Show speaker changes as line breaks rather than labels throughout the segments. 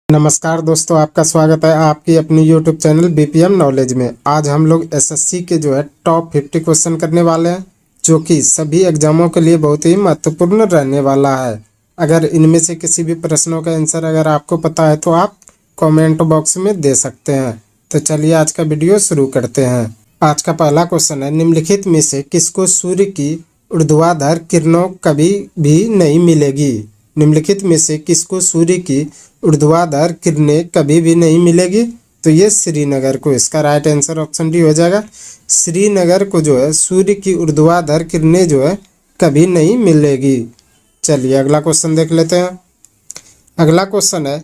नमस्कार दोस्तों, आपका स्वागत है आपकी अपनी यूट्यूब चैनल बीपीएम नॉलेज में। आज हम लोग एसएससी के टॉप 50 क्वेश्चन करने वाले हैं, जो कि सभी एग्जामों के लिए बहुत ही महत्वपूर्ण रहने वाला है। अगर इनमें से किसी भी प्रश्नों का आंसर अगर आपको पता है तो आप कमेंट बॉक्स में दे सकते हैं। तो चलिए आज का वीडियो शुरू करते हैं। आज का पहला क्वेश्चन है, निम्नलिखित में से किसको सूर्य की ऊर्ध्वाधर किरणों कभी भी नहीं मिलेगी? निम्नलिखित में से किसको सूर्य की ऊर्ध्वाधर किरणें कभी भी नहीं मिलेगी? तो ये श्रीनगर को, इसका राइट आंसर ऑप्शन डी हो जाएगा। श्रीनगर को सूर्य की ऊर्ध्वाधर किरणें कभी नहीं मिलेगी। चलिए अगला क्वेश्चन देख लेते हैं। अगला क्वेश्चन है,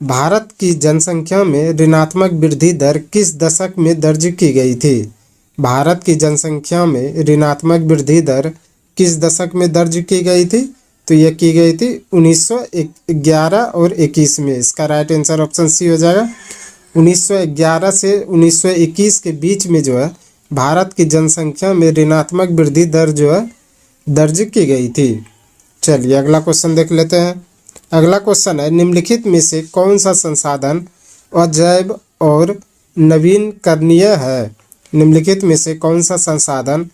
भारत की जनसंख्या में ऋणात्मक वृद्धि दर किस दशक में दर्ज की गई थी? भारत की जनसंख्या में ऋणात्मक वृद्धि दर किस दशक में दर्ज की गई थी? तो यह की गई थी 1911 और 21 में। इसका राइट आंसर ऑप्शन सी हो जाएगा। 1911 से 1921 के बीच में भारत की जनसंख्या में ऋणात्मक वृद्धि दर दर्ज की गई थी। चलिए अगला क्वेश्चन देख लेते हैं। अगला क्वेश्चन है, निम्नलिखित में से कौन सा संसाधन अजैव और नवीकरणीय है? निम्नलिखित में से कौन सा संसाधन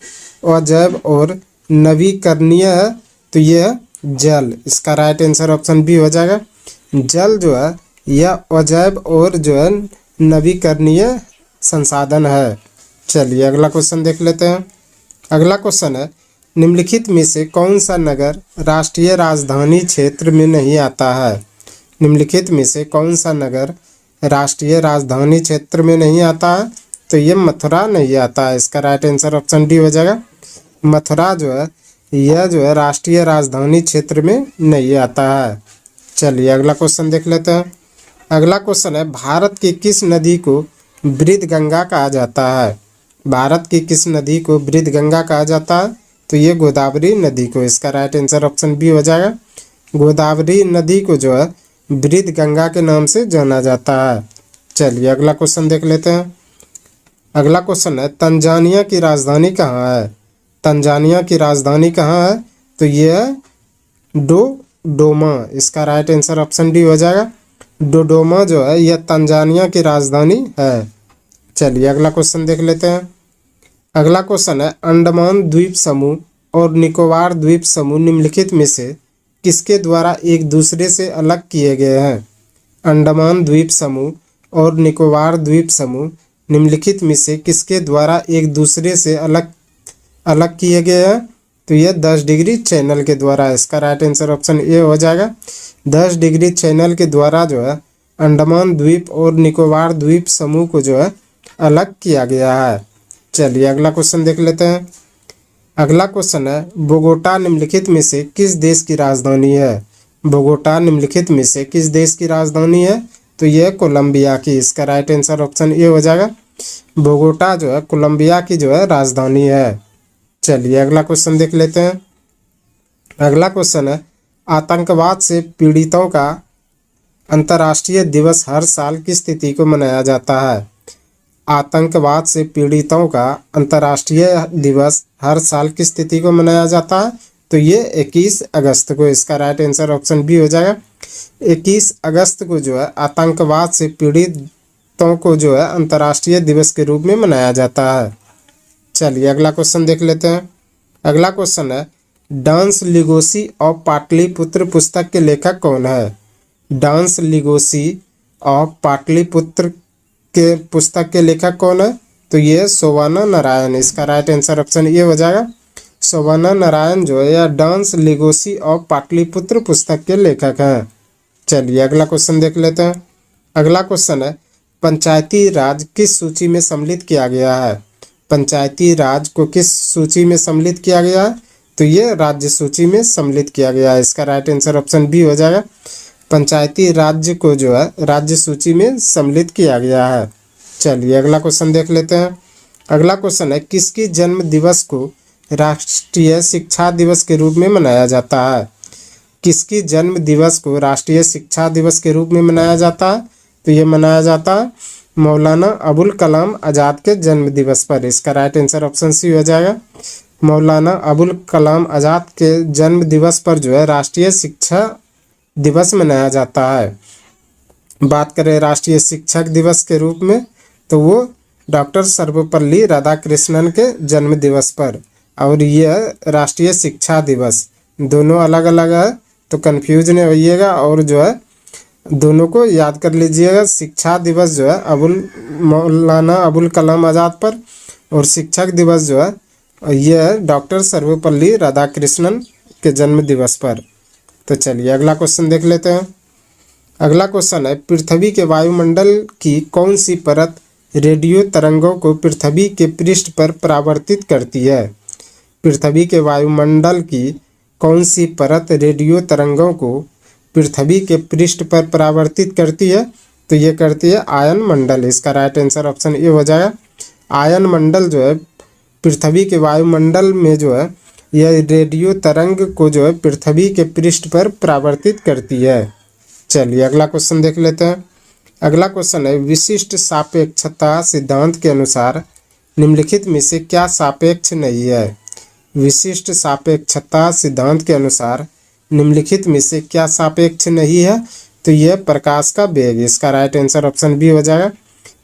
अजैव और नवीकरणीय है? तो यह जल, इसका राइट आंसर ऑप्शन बी हो जाएगा। जल यह अजैव और नवीकरणीय संसाधन है। चलिए अगला क्वेश्चन देख लेते हैं। अगला क्वेश्चन है, निम्नलिखित में से कौन सा नगर राष्ट्रीय राजधानी क्षेत्र में नहीं आता है? निम्नलिखित में से कौन सा नगर राष्ट्रीय राजधानी क्षेत्र में नहीं आता है? तो ये मथुरा नहीं आता है। इसका राइट आंसर ऑप्शन डी हो जाएगा। मथुरा यह राष्ट्रीय राजधानी क्षेत्र में नहीं आता है। चलिए अगला क्वेश्चन देख लेते हैं। अगला क्वेश्चन है, भारत की किस नदी को वृद्ध गंगा कहा जाता है? भारत की किस नदी को वृद्ध गंगा कहा जाता है? तो ये गोदावरी नदी को। इसका राइट आंसर ऑप्शन बी हो जाएगा। गोदावरी नदी को वृद्ध गंगा के नाम से जाना जाता है। चलिए अगला क्वेश्चन देख लेते हैं। अगला क्वेश्चन है, तंजानिया की राजधानी कहाँ है? तंजानिया की राजधानी कहाँ है? तो यह डोडोमा। इसका राइट आंसर ऑप्शन डी हो जाएगा। डोडोमा यह तंजानिया की राजधानी है। चलिए अगला क्वेश्चन देख लेते हैं। अगला क्वेश्चन है, अंडमान द्वीप समूह और निकोबार द्वीप समूह निम्नलिखित में से किसके द्वारा एक दूसरे से अलग किए गए हैं? अंडमान द्वीप समूह और निकोबार द्वीप समूह निम्नलिखित में से किसके द्वारा एक दूसरे से अलग किए गए हैं? तो यह 10 डिग्री चैनल के द्वारा। इसका राइट आंसर ऑप्शन ए हो जाएगा। 10 डिग्री चैनल के द्वारा अंडमान द्वीप और निकोबार द्वीप समूह को अलग किया गया है। चलिए अगला क्वेश्चन देख लेते हैं। अगला क्वेश्चन है, बोगोटा निम्नलिखित में से किस देश की राजधानी है? बोगोटा निम्नलिखित में से किस देश की राजधानी है? तो यह कोलंबिया की। इसका राइट आंसर ऑप्शन ए हो जाएगा। बोगोटा कोलंबिया की राजधानी है। चलिए अगला क्वेश्चन देख लेते हैं। अगला क्वेश्चन है, आतंकवाद से पीड़ितों का अंतर्राष्ट्रीय दिवस हर साल किस तिथि को मनाया जाता है? आतंकवाद से पीड़ितों का अंतर्राष्ट्रीय दिवस हर साल किस तिथि को मनाया जाता है? तो ये 21 अगस्त को। इसका राइट आंसर ऑप्शन बी हो जाएगा। 21 अगस्त को आतंकवाद से पीड़ितों को अंतर्राष्ट्रीय दिवस के रूप में मनाया जाता है। चलिए अगला क्वेश्चन देख लेते हैं। अगला क्वेश्चन है, डांस लिगोसी ऑफ पाटलिपुत्र पुस्तक के लेखक कौन है? डांस लिगोसी ऑफ पाटलिपुत्र के पुस्तक के लेखक कौन है? तो ये शोभना नारायण। इसका राइट आंसर ऑप्शन ए हो जाएगा। शोभना नारायण यह डांस लिगोसी ऑफ पाटलिपुत्र पुस्तक के लेखक हैं। चलिए अगला क्वेश्चन देख लेते हैं। अगला क्वेश्चन है, पंचायती राज किस सूची में सम्मिलित किया गया है? पंचायती राज को किस सूची में सम्मिलित किया गया है? तो ये राज्य सूची में सम्मिलित किया गया है। इसका राइट आंसर ऑप्शन बी हो जाएगा। पंचायती राज्य को राज्य सूची में सम्मिलित किया गया है। चलिए अगला क्वेश्चन देख लेते हैं। अगला क्वेश्चन है, किसकी जन्म दिवस को राष्ट्रीय शिक्षा दिवस के रूप में मनाया जाता है? किसकी जन्म दिवस को राष्ट्रीय शिक्षा दिवस के रूप में मनाया जाता है? तो ये मनाया जाता है मौलाना अबुल कलाम आज़ाद के जन्म दिवस पर। इसका राइट आंसर ऑप्शन सी हो जाएगा। मौलाना अबुल कलाम आज़ाद के जन्म दिवस पर राष्ट्रीय शिक्षा दिवस मनाया जाता है। बात करें राष्ट्रीय शिक्षक दिवस के रूप में, तो वो डॉक्टर सर्वपल्ली राधाकृष्णन के जन्म दिवस पर। और यह राष्ट्रीय शिक्षा दिवस, दोनों अलग अलग है तो कंफ्यूज नहीं होइएगा, और जो है दोनों को याद कर लीजिएगा। शिक्षा दिवस जो है मौलाना अबुल कलाम आज़ाद पर, और शिक्षक दिवस जो है यह डॉक्टर सर्वपल्ली राधाकृष्णन के जन्म दिवस पर। तो चलिए अगला क्वेश्चन देख लेते हैं। अगला क्वेश्चन है, पृथ्वी के वायुमंडल की कौन सी परत रेडियो तरंगों को पृथ्वी के पृष्ठ पर परावर्तित करती है? पृथ्वी के वायुमंडल की कौन सी परत रेडियो तरंगों को पृथ्वी के पृष्ठ पर परावर्तित करती है? तो ये करती है आयन मंडल। इसका राइट आंसर ऑप्शन ए हो जाएगा। आयन मंडल जो है पृथ्वी के वायुमंडल में जो है यह रेडियो तरंग को जो है पृथ्वी के पृष्ठ पर परावर्तित करती है। चलिए अगला क्वेश्चन देख लेते हैं। अगला क्वेश्चन है, विशिष्ट सापेक्षता सिद्धांत के अनुसार निम्नलिखित में से क्या सापेक्ष नहीं है? विशिष्ट सापेक्षता सिद्धांत के अनुसार निम्नलिखित में से क्या सापेक्ष नहीं है? तो यह प्रकाश का वेग। इसका राइट आंसर ऑप्शन बी हो जाएगा।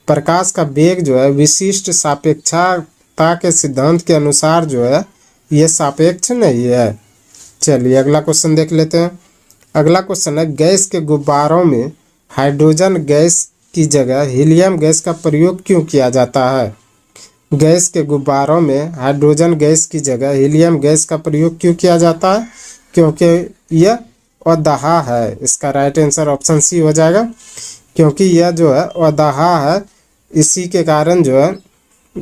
प्रकाश का वेग जो है विशिष्ट सापेक्षता के सिद्धांत के अनुसार जो है यह सापेक्ष नहीं है। चलिए अगला क्वेश्चन देख लेते हैं। अगला क्वेश्चन है, गैस के गुब्बारों में हाइड्रोजन गैस की जगह हीलियम गैस का प्रयोग क्यों किया जाता है? गैस के गुब्बारों में हाइड्रोजन गैस की जगह हीलियम गैस का प्रयोग क्यों किया जाता है? क्योंकि यह अदाहा है। इसका राइट आंसर ऑप्शन सी हो जाएगा। क्योंकि यह जो है अदाहा है, इसी के कारण जो है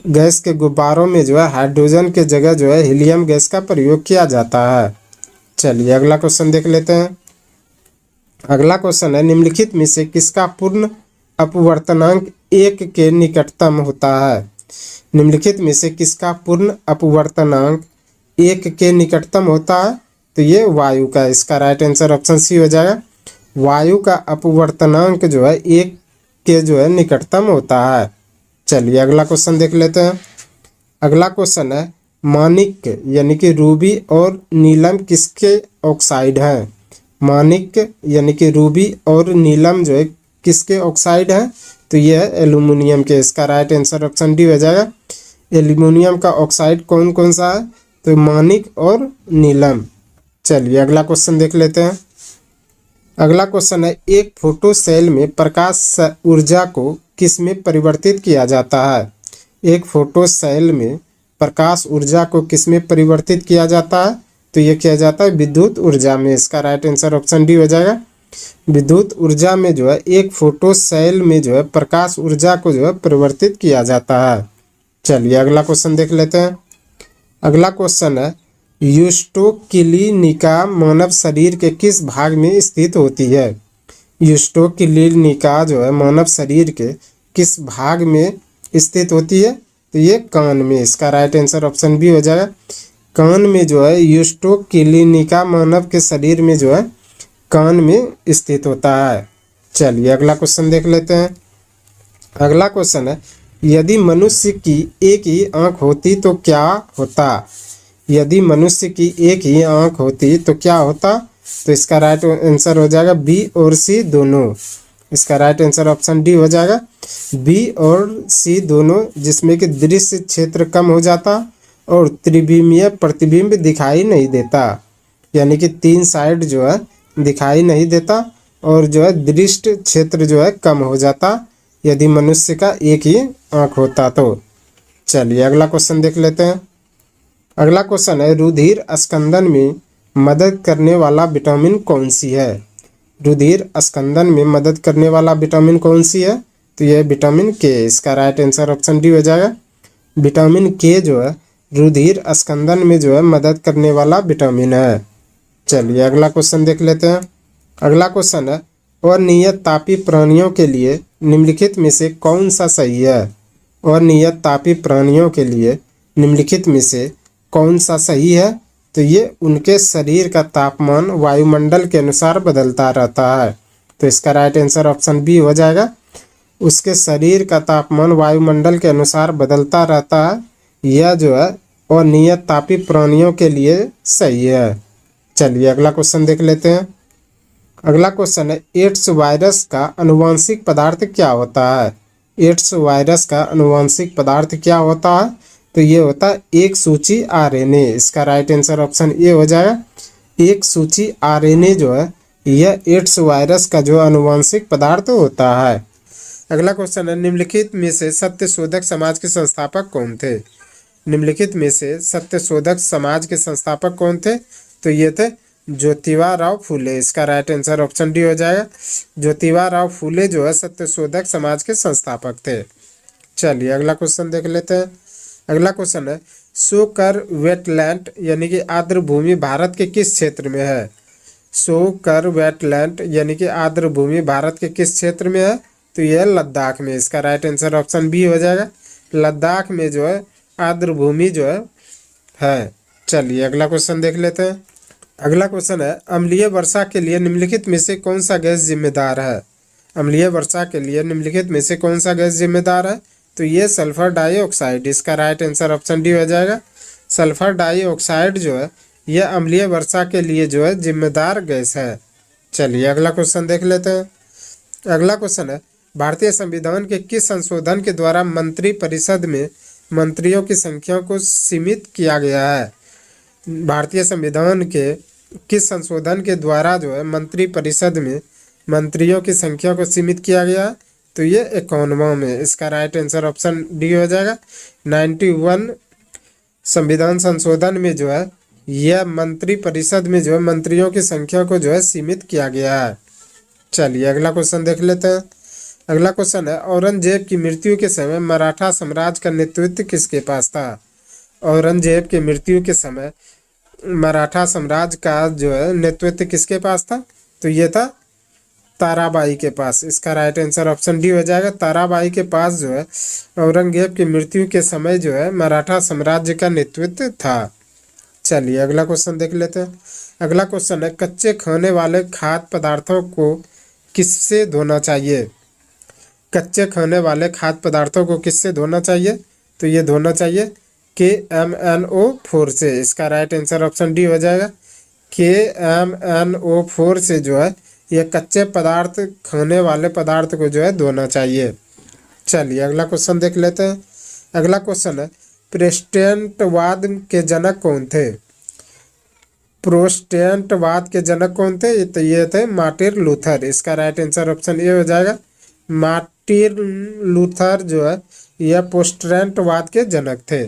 गैस के गुब्बारों में जो है हाइड्रोजन के जगह जो है हीलियम गैस का प्रयोग किया जाता है। चलिए अगला क्वेश्चन देख लेते हैं। अगला क्वेश्चन है, निम्नलिखित में से किसका पूर्ण अपवर्तनांक 1 के निकटतम होता है? निम्नलिखित में से किसका पूर्ण अपवर्तनांक 1 के निकटतम होता है? तो ये वायु का। इसका राइट आंसर ऑप्शन सी हो जाएगा। वायु का अपवर्तनांक जो है 1 के जो है निकटतम होता है। चलिए अगला क्वेश्चन देख लेते हैं। अगला क्वेश्चन है, माणिक यानी कि रूबी और नीलम किसके ऑक्साइड हैं? माणिक यानी कि रूबी और नीलम जो है किसके ऑक्साइड हैं? तो यह है एल्यूमिनियम के। इसका राइट आंसर ऑप्शन डी हो जाएगा। एल्यूमिनियम का ऑक्साइड कौन कौन सा है? तो माणिक और नीलम। चलिए अगला क्वेश्चन देख लेते हैं। अगला क्वेश्चन है, एक फोटो सेल में प्रकाश ऊर्जा को किस में परिवर्तित किया जाता है? एक फोटो सेल में प्रकाश ऊर्जा को किस में परिवर्तित किया जाता है? तो यह किया जाता है विद्युत ऊर्जा में। इसका राइट आंसर ऑप्शन डी हो जाएगा। विद्युत ऊर्जा में जो है एक फोटो सेल में जो है प्रकाश ऊर्जा को जो है परिवर्तित किया जाता है। चलिए अगला क्वेश्चन देख लेते हैं। अगला क्वेश्चन है, यूस्टोकिलिनिका मानव शरीर के किस भाग में स्थित होती है? यूस्टोकिलिनिका जो है मानव शरीर के किस भाग में स्थित होती है? तो ये कान में। इसका राइट आंसर ऑप्शन बी हो जाएगा। कान में जो है यूस्टोकिलिनिका मानव के शरीर में जो है कान में स्थित होता है। चलिए अगला क्वेश्चन देख लेते हैं। अगला क्वेश्चन है, यदि मनुष्य की एक ही आंख होती तो क्या होता? यदि मनुष्य की एक ही आंख होती तो क्या होता? तो इसका राइट आंसर हो जाएगा बी और सी दोनों। इसका राइट आंसर ऑप्शन डी हो जाएगा। बी और सी दोनों, जिसमें कि दृश्य क्षेत्र कम हो जाता और त्रिविमीय प्रतिबिंब दिखाई नहीं देता। यानी कि 3 साइड जो है दिखाई नहीं देता और जो है दृष्टि क्षेत्र जो है कम हो जाता यदि मनुष्य का एक ही आंख होता तो। चलिए अगला क्वेश्चन देख लेते हैं। अगला क्वेश्चन है, रुधिर स्कंदन में मदद करने वाला विटामिन कौन सी है? रुधिर स्कंदन में मदद करने वाला विटामिन कौन सी है? तो यह विटामिन के। इसका राइट आंसर ऑप्शन डी हो जाएगा। विटामिन के जो है रुधिर स्कंदन में जो है मदद करने वाला विटामिन है। चलिए अगला क्वेश्चन देख लेते हैं। अगला क्वेश्चन है, अनियत तापी प्राणियों के लिए निम्नलिखित में से कौन सा सही है? अनियत तापी प्राणियों के लिए निम्नलिखित में से कौन सा सही है? तो ये उनके शरीर का तापमान वायुमंडल के अनुसार बदलता रहता है। तो इसका राइट आंसर ऑप्शन बी हो जाएगा। उसके शरीर का तापमान वायुमंडल के अनुसार बदलता रहता है, यह जो है अनियत तापी प्राणियों के लिए सही है। चलिए अगला क्वेश्चन देख लेते हैं। अगला क्वेश्चन है, एड्स वायरस का अनुवांशिक पदार्थ क्या होता है? एड्स वायरस का अनुवांशिक पदार्थ क्या होता है? तो ये होता है एक सूची आरएनए। इसका राइट आंसर ऑप्शन ए हो जाएगा। एक सूची आरएनए जो है यह एड्स वायरस का जो अनुवांशिक पदार्थ होता है। अगला क्वेश्चन है, निम्नलिखित में से सत्यशोधक समाज के संस्थापक कौन थे? निम्नलिखित में से सत्यशोधक समाज के संस्थापक कौन थे? तो ये थे ज्योतिबा राव फूले। इसका राइट आंसर ऑप्शन डी हो जाएगा। ज्योतिबा राव फूले जो है सत्यशोधक समाज के संस्थापक थे। चलिए अगला क्वेश्चन देख लेते हैं। अगला क्वेश्चन है, सोकर वेटलैंड यानी कि आर्द्र भूमि भारत के किस क्षेत्र में है? सोकर वेटलैंड यानी कि आर्द्र भूमि भारत के किस क्षेत्र में है? तो यह लद्दाख में। इसका राइट आंसर ऑप्शन बी हो जाएगा। लद्दाख में जो है आर्द्र भूमि जो है। चलिए अगला क्वेश्चन देख लेते हैं। अगला क्वेश्चन है, अम्लीय वर्षा के लिए निम्नलिखित में से कौन सा गैस जिम्मेदार है? अम्लीय वर्षा के लिए निम्नलिखित में से कौन सा गैस जिम्मेदार है? तो ये सल्फर डाइऑक्साइड। इसका राइट आंसर ऑप्शन डी हो जाएगा। सल्फर डाइऑक्साइड जो है यह अम्लीय वर्षा के लिए जो है जिम्मेदार गैस है। चलिए अगला क्वेश्चन देख लेते हैं। अगला क्वेश्चन है, भारतीय संविधान के किस संशोधन के द्वारा मंत्री परिषद में मंत्रियों की संख्या को सीमित किया गया है? भारतीय संविधान के किस संशोधन के द्वारा जो है मंत्री परिषद में मंत्रियों की संख्या को सीमित किया गया? तो ये 51वां में। इसका राइट आंसर ऑप्शन डी हो जाएगा। 91 संविधान संशोधन में जो है यह मंत्री परिषद में जो है मंत्रियों की संख्या को जो है सीमित किया गया है। चलिए अगला क्वेश्चन देख लेते हैं। अगला क्वेश्चन है, औरंगजेब की मृत्यु के समय मराठा साम्राज्य का नेतृत्व किसके पास था? औरंगजेब की मृत्यु के समय मराठा साम्राज्य का जो है नेतृत्व किसके पास था? तो ये था ताराबाई के पास। इसका राइट आंसर ऑप्शन डी हो जाएगा। ताराबाई के पास जो है औरंगजेब की मृत्यु के समय जो है मराठा साम्राज्य का नेतृत्व था। चलिए अगला क्वेश्चन देख लेते हैं। अगला क्वेश्चन है, कच्चे खाने वाले खाद्य पदार्थों को किससे धोना चाहिए? कच्चे खाने वाले खाद्य पदार्थों को किससे धोना चाहिए? तो ये धोना चाहिए KMNO4 से। इसका राइट आंसर ऑप्शन डी हो जाएगा। KMNO4 से जो है ये कच्चे पदार्थ खाने वाले पदार्थ को जो है धोना चाहिए। चलिए अगला क्वेश्चन देख लेते हैं। अगला क्वेश्चन है, प्रोटेस्टेंटवाद के जनक कौन थे? प्रोटेस्टेंटवाद के जनक कौन थे? तो ये थे मार्टिन लूथर। इसका राइट आंसर ऑप्शन ए हो जाएगा। मार्टिन लूथर जो है यह प्रोटेस्टेंटवाद के जनक थे।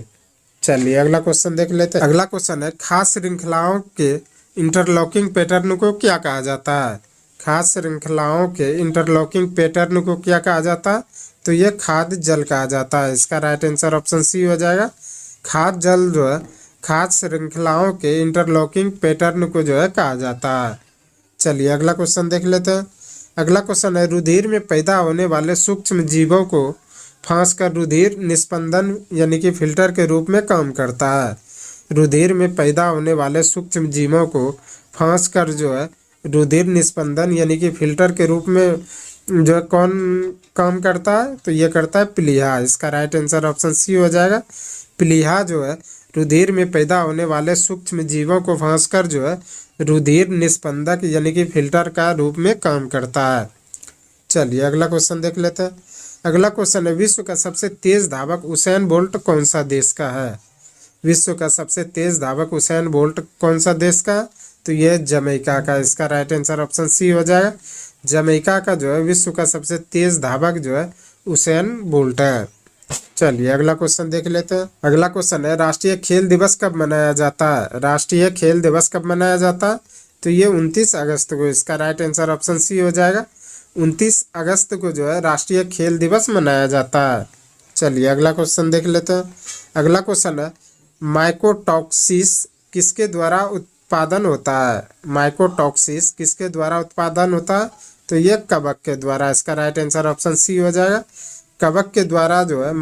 चलिए अगला क्वेश्चन देख लेते हैं। अगला क्वेश्चन है, खास श्रृंखलाओं के इंटरलॉकिंग पैटर्न को क्या कहा जाता है? खास श्रृंखलाओं के इंटरलॉकिंग पैटर्न को क्या कहा जाता है? तो ये खाद्य जल कहा जाता है। इसका राइट आंसर ऑप्शन सी हो जाएगा। खाद्य जल जो है खाद्य श्रृंखलाओं के इंटरलॉकिंग पैटर्न को जो है कहा जाता है। चलिए अगला क्वेश्चन देख लेते हैं। अगला क्वेश्चन है, रुधिर में पैदा होने वाले सूक्ष्म जीवों को फांस कर रुधिर निस्पंदन यानी कि फिल्टर के रूप में काम करता है। रुधिर में पैदा होने वाले सूक्ष्म जीवों को फांस कर जो है रुधिर निस्पंदन यानी कि फिल्टर के रूप में जो है कौन काम करता है? तो ये करता है प्लीहा। इसका राइट आंसर ऑप्शन सी हो जाएगा। प्लीहा जो है रुधिर में पैदा होने वाले सूक्ष्म जीवों को फांस कर जो है रुधिर निस्पंदक यानी कि फिल्टर का रूप में काम करता है। चलिए अगला क्वेश्चन देख लेते हैं। अगला क्वेश्चन है, विश्व का सबसे तेज धावक उसेन बोल्ट कौन सा देश का है? विश्व का सबसे तेज धावक उसेन बोल्ट कौन सा देश का? तो यह जमैका का। इसका राइट आंसर ऑप्शन सी हो जाएगा। जमैका का जो है विश्व का सबसे तेज धावक जो है उसेन बोल्ट है। चलिए अगला क्वेश्चन देख लेते हैं। अगला क्वेश्चन है, राष्ट्रीय खेल दिवस कब मनाया जाता है? राष्ट्रीय खेल दिवस कब मनाया जाता है? तो ये 29 अगस्त को। इसका राइट आंसर ऑप्शन सी हो जाएगा। 29 अगस्त को जो है राष्ट्रीय खेल दिवस मनाया जाता है। चलिए अगला क्वेश्चन देख लेते हैं। अगला क्वेश्चन है, माइकोटॉक्सिस किसके द्वारा उत्पादन होता है? माइकोटॉक्सिस किसके द्वारा उत्पादन होता है? तो ये कवक के द्वारा। इसका राइट आंसर ऑप्शन सी हो जाएगा। कवक के द्वारा जो है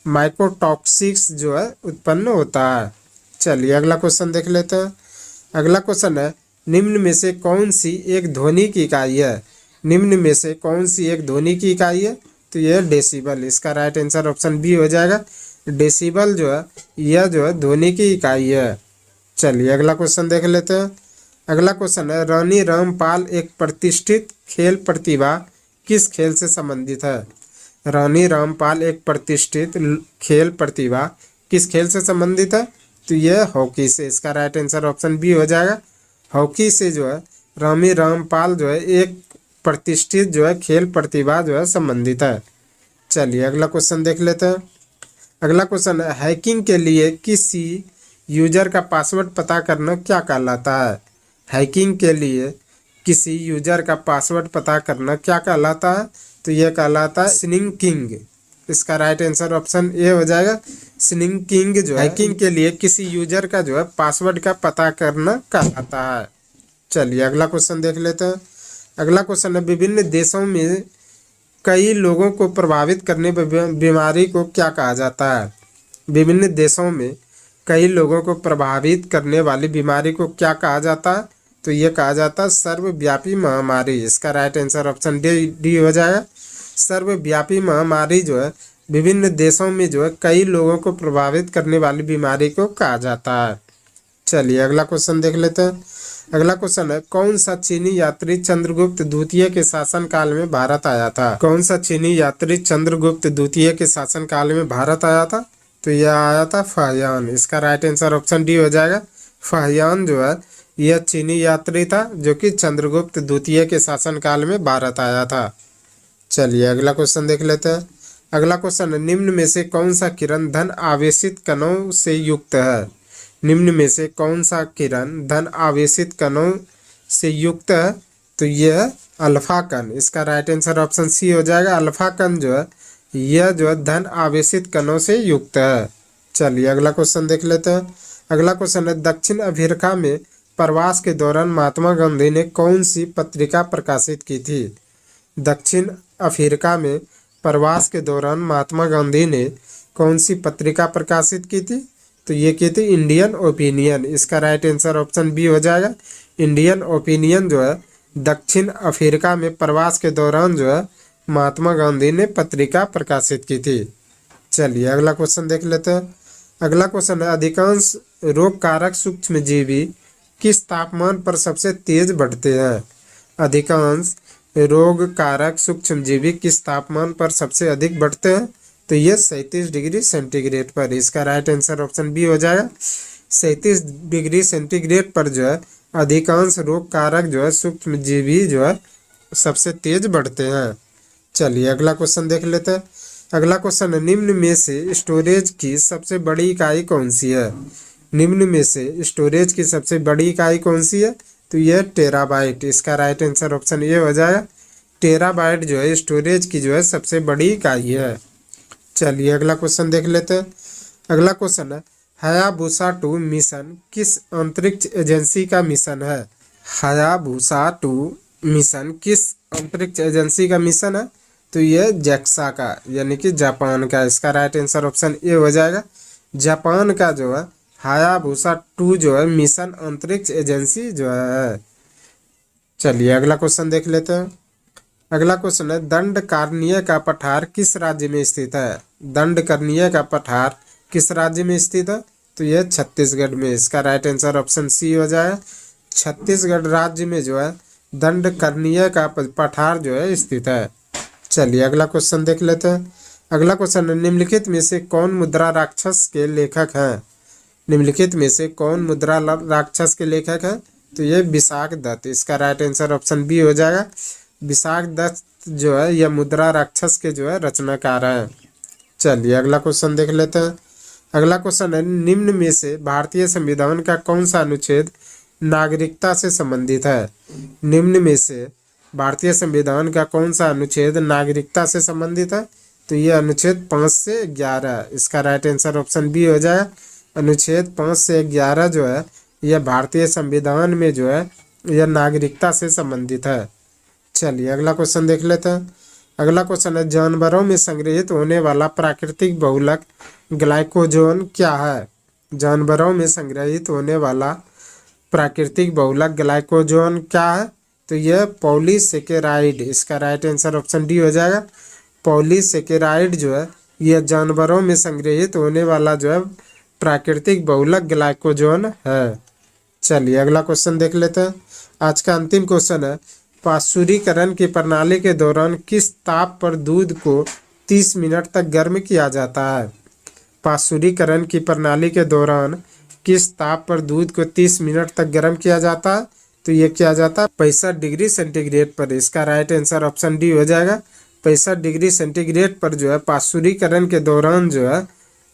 माइकोटॉक्सिस जो है उत्पन्न होता है। चलिए अगला क्वेश्चन देख लेते हैं। अगला क्वेश्चन है, निम्न में से कौन सी एक ध्वनि की इकाई है? निम्न में से कौन सी एक ध्वनि की इकाई है? तो यह डेसिबल। इसका राइट आंसर ऑप्शन बी हो जाएगा। डेसिबल जो है यह जो है ध्वनि की इकाई है। चलिए अगला क्वेश्चन देख लेते हैं। अगला क्वेश्चन है, रानी रामपाल एक प्रतिष्ठित खेल प्रतिभा किस खेल से संबंधित है? रानी रामपाल एक प्रतिष्ठित खेल प्रतिभा किस खेल से संबंधित है? तो यह हॉकी से। इसका राइट आंसर ऑप्शन बी हो जाएगा। हॉकी से जो है रानी रामपाल जो है एक प्रतिष्ठित जो है खेल प्रतिभा जो है संबंधित है। चलिए अगला क्वेश्चन देख लेते हैं। अगला क्वेश्चन है, हैकिंग के लिए किसी यूजर का पासवर्ड पता करना क्या कहलाता है? हैकिंग के लिए किसी यूजर का पासवर्ड पता करना क्या कहलाता है? तो यह कहलाता है स्निकिंग। इसका राइट आंसर ऑप्शन ए हो जाएगा। स्निकिंग जो है हैकिंग के लिए किसी यूजर का जो है पासवर्ड का पता करना कहलाता है। चलिए अगला क्वेश्चन देख लेते हैं। अगला क्वेश्चन है, विभिन्न देशों में कई लोगों को प्रभावित करने बीमारी को क्या कहा जाता है? विभिन्न देशों में कई लोगों को प्रभावित करने वाली बीमारी को क्या कहा जाता है? तो ये कहा जाता है सर्वव्यापी महामारी। इसका राइट आंसर ऑप्शन डी हो जाएगा। सर्वव्यापी महामारी जो है विभिन्न देशों में जो है कई लोगों को प्रभावित करने वाली बीमारी को कहा जाता है। चलिए अगला क्वेश्चन देख लेते हैं। अगला क्वेश्चन है, कौन सा चीनी यात्री चंद्रगुप्त द्वितीय के शासन काल में भारत आया था? कौन सा चीनी यात्री चंद्रगुप्त द्वितीय के शासन काल में भारत आया था? तो यह आया था फाहियान। इसका राइट आंसर ऑप्शन डी हो जाएगा। फाहियान जो है यह चीनी यात्री था जो कि चंद्रगुप्त द्वितीय के शासन काल में भारत आया था। चलिए अगला क्वेश्चन देख लेते हैं। अगला क्वेश्चन है, निम्न में से कौन सा किरण धन आवेशित कणों से युक्त है? निम्न में से कौन सा किरण धन आवेशित कणों से युक्त है? तो यह अल्फा कण। इसका राइट आंसर ऑप्शन सी हो जाएगा। अल्फा कण जो है यह जो है धन आवेशित कणों से युक्त है। चलिए अगला क्वेश्चन देख लेते हैं। अगला क्वेश्चन है, दक्षिण अफ्रीका में प्रवास के दौरान महात्मा गांधी ने कौन सी पत्रिका प्रकाशित की थी? दक्षिण अफ्रीका में प्रवास के दौरान महात्मा गांधी ने कौन सी पत्रिका प्रकाशित की थी? तो ये की थी इंडियन ओपिनियन। इसका राइट आंसर ऑप्शन बी हो जाएगा। इंडियन ओपिनियन जो है दक्षिण अफ्रीका में प्रवास के दौरान जो है महात्मा गांधी ने पत्रिका प्रकाशित की थी। चलिए अगला क्वेश्चन देख लेते हैं। अगला क्वेश्चन है, अधिकांश रोग कारक सूक्ष्मजीवी किस तापमान पर सबसे तेज बढ़ते हैं? अधिकांश रोग कारक सूक्ष्मजीवी किस तापमान पर सबसे अधिक बढ़ते हैं? तो ये 37 डिग्री सेंटीग्रेड पर। इसका राइट आंसर ऑप्शन बी हो जाएगा। 37 डिग्री सेंटीग्रेड पर जो है अधिकांश रोग कारक जो है सूक्ष्मजीवी जो है सबसे तेज बढ़ते हैं। चलिए अगला क्वेश्चन देख लेते हैं। अगला क्वेश्चन है, निम्न में से स्टोरेज की सबसे बड़ी इकाई कौन सी है? निम्न में से स्टोरेज की सबसे बड़ी इकाई कौन सी है? तो यह टेराबाइट। इसका राइट आंसर ऑप्शन ए हो जाएगा। टेराबाइट जो है स्टोरेज की जो है सबसे बड़ी इकाई है। चलिए अगला क्वेश्चन देख लेते हैं। अगला क्वेश्चन है, हायाबुसा 2 मिशन किस अंतरिक्ष एजेंसी का मिशन है? हायाबुसा 2 मिशन किस अंतरिक्ष एजेंसी का मिशन है? तो यह जैक्सा का यानी कि जापान का। इसका राइट आंसर ऑप्शन ए हो जाएगा। जापान का जो है हायाबुसा 2 जो है मिशन अंतरिक्ष एजेंसी जो है। चलिए अगला क्वेश्चन देख लेते हैं। अगला क्वेश्चन है, दंडकारण्य का पठार किस राज्य में स्थित है? दंडकारण्य का पठार किस राज्य में स्थित है? तो यह छत्तीसगढ़ में। इसका राइट आंसर ऑप्शन सी हो जाए। छत्तीसगढ़ राज्य में जो है दंडकारण्य का पठार जो है स्थित है। चलिए अगला क्वेश्चन देख लेते हैं। अगला क्वेश्चन है, निम्नलिखित में से कौन मुद्रा राक्षस के लेखक हैं? निम्नलिखित में से कौन मुद्रा राक्षस के लेखक हैं? तो ये विशाख दत्त। इसका राइट आंसर ऑप्शन बी हो जाएगा। विशाख दत्त जो है यह मुद्रा राक्षस के जो है रचनाकार है। चलिए अगला क्वेश्चन देख लेते हैं। अगला क्वेश्चन है, निम्न में से भारतीय संविधान का कौन सा अनुच्छेद नागरिकता से संबंधित है? निम्न में से भारतीय संविधान का कौन सा अनुच्छेद नागरिकता से संबंधित है? तो यह अनुच्छेद 5 से 11। इसका राइट आंसर ऑप्शन बी हो जाएगा। अनुच्छेद 5 से 11 जो है यह भारतीय संविधान में जो है यह नागरिकता से संबंधित है। चलिए अगला क्वेश्चन देख लेते हैं। अगला क्वेश्चन है, जानवरों में संग्रहित होने वाला प्राकृतिक बहुलक ग्लाइकोजन क्या है? जानवरों में संग्रहित होने वाला प्राकृतिक बहुलक ग्लाइकोजन क्या है? तो यह पॉलीसेकेराइड। इसका राइट आंसर ऑप्शन डी हो जाएगा। पॉलीसेकेराइड जो है यह जानवरों में संग्रहित होने वाला जो है प्राकृतिक बहुलक ग्लाइकोजन है। चलिए अगला क्वेश्चन देख लेते हैं। आज का अंतिम क्वेश्चन है, पाश्चुरीकरण की प्रणाली के दौरान किस ताप पर दूध को 30 मिनट तक गर्म किया जाता है? पाश्चुरीकरण की प्रणाली के दौरान किस ताप पर दूध को 30 मिनट तक गर्म किया जाता है? तो ये किया जाता है 65 डिग्री सेंटीग्रेड पर। इसका राइट आंसर ऑप्शन डी हो जाएगा। 65 डिग्री सेंटीग्रेड पर जो है पाश्चुरीकरण के दौरान जो है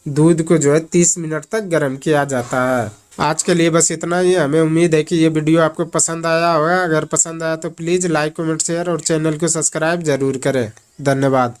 दूध को जो है 30 मिनट तक गर्म किया जाता है। आज के लिए बस इतना ही। हमें उम्मीद है कि ये वीडियो आपको पसंद आया होगा। अगर पसंद आया तो प्लीज़ लाइक कमेंट शेयर और चैनल को सब्सक्राइब जरूर करें। धन्यवाद।